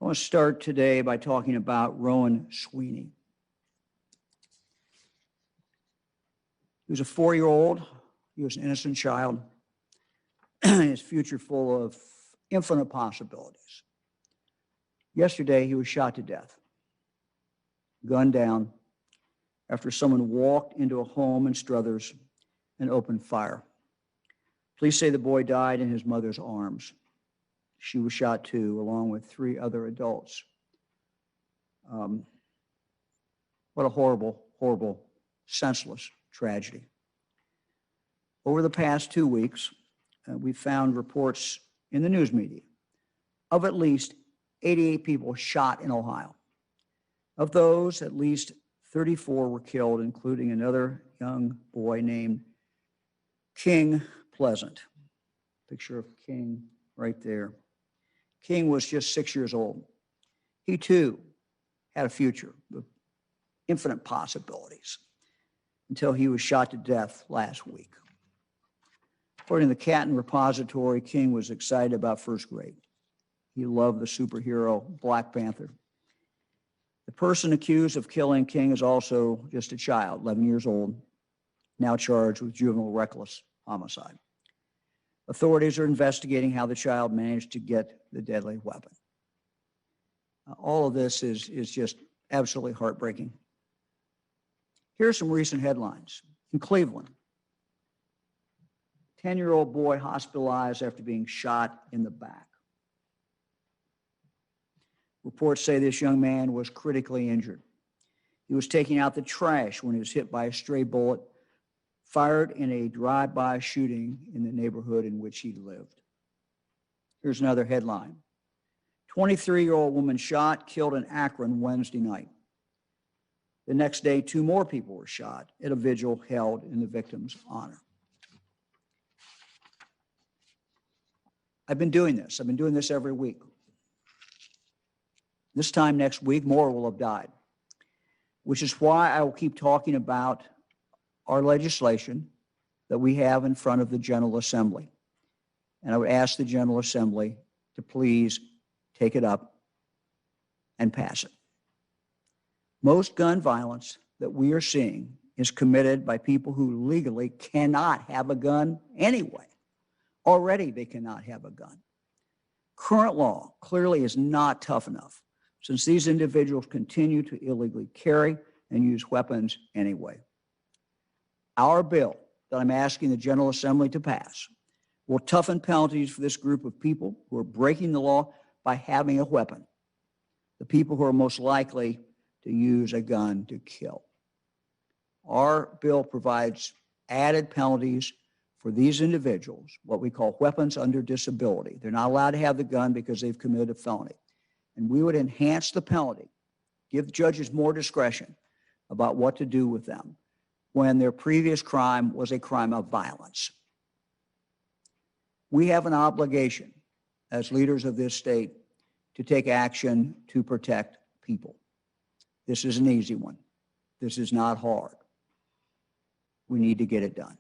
want to start today by talking about Rowan Sweeney. He was a 4-year-old. He was an innocent child. His future full of infinite possibilities. Yesterday, he was shot to death, gunned down, after someone walked into a home in Struthers and opened fire. Police say the boy died in his mother's arms. She was shot too, along with 3 other adults. What a horrible, horrible, senseless tragedy. Over the past 2 weeks, we found reports in the news media of at least 88 people shot in Ohio. Of those, at least 34 were killed, including another young boy named King Pleasant. Picture of King right there. King was just 6 years old. He too had a future with infinite possibilities until he was shot to death last week. According to the Canton Repository, King was excited about first grade. He loved the superhero Black Panther. The person accused of killing King is also just a child, 11 years old, now charged with juvenile reckless homicide. Authorities are investigating how the child managed to get the deadly weapon. All of this is just absolutely heartbreaking. Here are some recent headlines. In Cleveland, 10-year-old boy hospitalized after being shot in the back. Reports say this young man was critically injured. He was taking out the trash when he was hit by a stray bullet fired in a drive-by shooting in the neighborhood in which he lived. Here's another headline. 23-year-old woman shot, killed in Akron Wednesday night. The next day, 2 more people were shot at a vigil held in the victim's honor. I've been doing this. I've been doing this every week. This time next week, more will have died, which is why I will keep talking about our legislation that we have in front of the General Assembly. And I would ask the General Assembly to please take it up and pass it. Most gun violence that we are seeing is committed by people who legally cannot have a gun anyway. Already they cannot have a gun. Current law clearly is not tough enough, since these individuals continue to illegally carry and use weapons anyway. Our bill that I'm asking the General Assembly to pass will toughen penalties for this group of people who are breaking the law by having a weapon, the people who are most likely to use a gun to kill. Our bill provides added penalties for these individuals, what we call weapons under disability. They're not allowed to have the gun because they've committed a felony. And we would enhance the penalty, give judges more discretion about what to do with them when their previous crime was a crime of violence. We have an obligation as leaders of this state to take action to protect people. This is an easy one. This is not hard. We need to get it done.